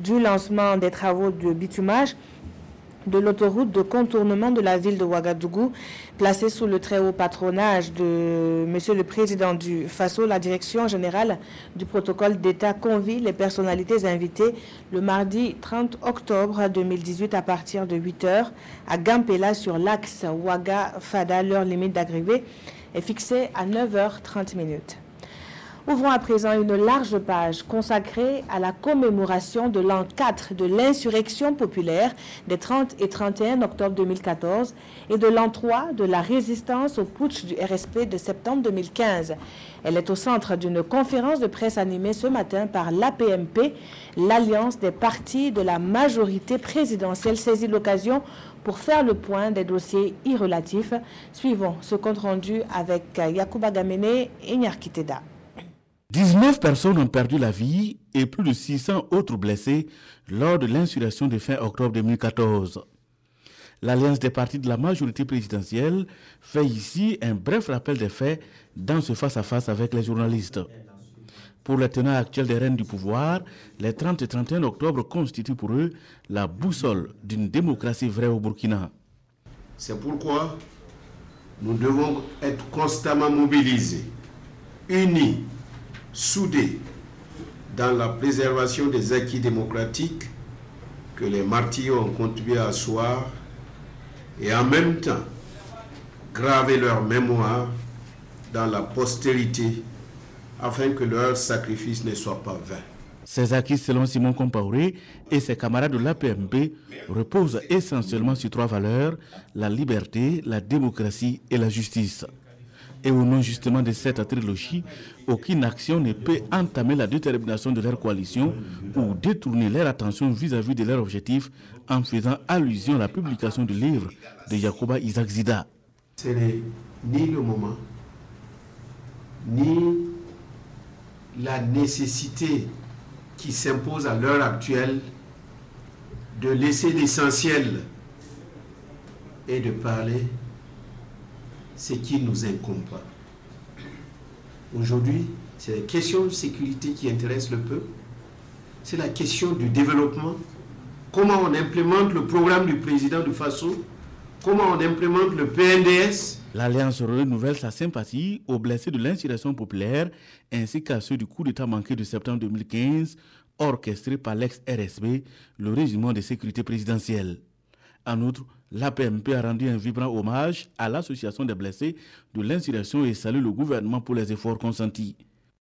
du lancement des travaux de bitumage de l'autoroute de contournement de la ville de Ouagadougou, placée sous le très haut patronage de Monsieur le Président du FASO. La Direction générale du protocole d'État convie les personnalités invitées le mardi 30 octobre 2018 à partir de 8 h à Gampela sur l'axe Ouaga-Fada. L'heure limite d'arrivée est fixée à 9h30. Ouvrons à présent une large page consacrée à la commémoration de l'an 4 de l'insurrection populaire des 30 et 31 octobre 2014 et de l'an 3 de la résistance au putsch du RSP de septembre 2015. Elle est au centre d'une conférence de presse animée ce matin par l'APMP, l'Alliance des partis de la majorité présidentielle, saisit l'occasion pour faire le point des dossiers irrelatifs. Suivons ce compte rendu avec Yacouba Gamene et Nyarkiteda. 19 personnes ont perdu la vie et plus de 600 autres blessés lors de l'insurrection de fin octobre 2014. L'Alliance des partis de la majorité présidentielle fait ici un bref rappel des faits dans ce face-à-face avec les journalistes. Pour les tenants actuels des rênes du pouvoir, les 30 et 31 octobre constituent pour eux la boussole d'une démocratie vraie au Burkina. C'est pourquoi nous devons être constamment mobilisés, unis, soudés dans la préservation des acquis démocratiques que les martyrs ont contribué à asseoir et en même temps graver leur mémoire dans la postérité afin que leur sacrifice ne soit pas vain. Ces acquis, selon Simon Compaoré et ses camarades de l'APMP, reposent essentiellement sur 3 valeurs: la liberté, la démocratie et la justice. Et au nom justement de cette trilogie, aucune action ne peut entamer la détermination de leur coalition ou détourner leur attention vis-à-vis de leur objectif en faisant allusion à la publication du livre de Yacouba Isaac Zida. Ce n'est ni le moment, ni la nécessité qui s'impose à l'heure actuelle de laisser l'essentiel et de parler ce qui nous incombe. Aujourd'hui, c'est la question de sécurité qui intéresse le peuple, c'est la question du développement, comment on implémente le programme du président du FASO, comment on implémente le PNDS. L'Alliance renouvelle sa sympathie aux blessés de l'insurrection populaire ainsi qu'à ceux du coup d'État manqué de septembre 2015, orchestré par l'ex-RSB, le régiment de sécurité présidentielle. En outre, l'APMP a rendu un vibrant hommage à l'association des blessés de l'insurrection et salue le gouvernement pour les efforts consentis.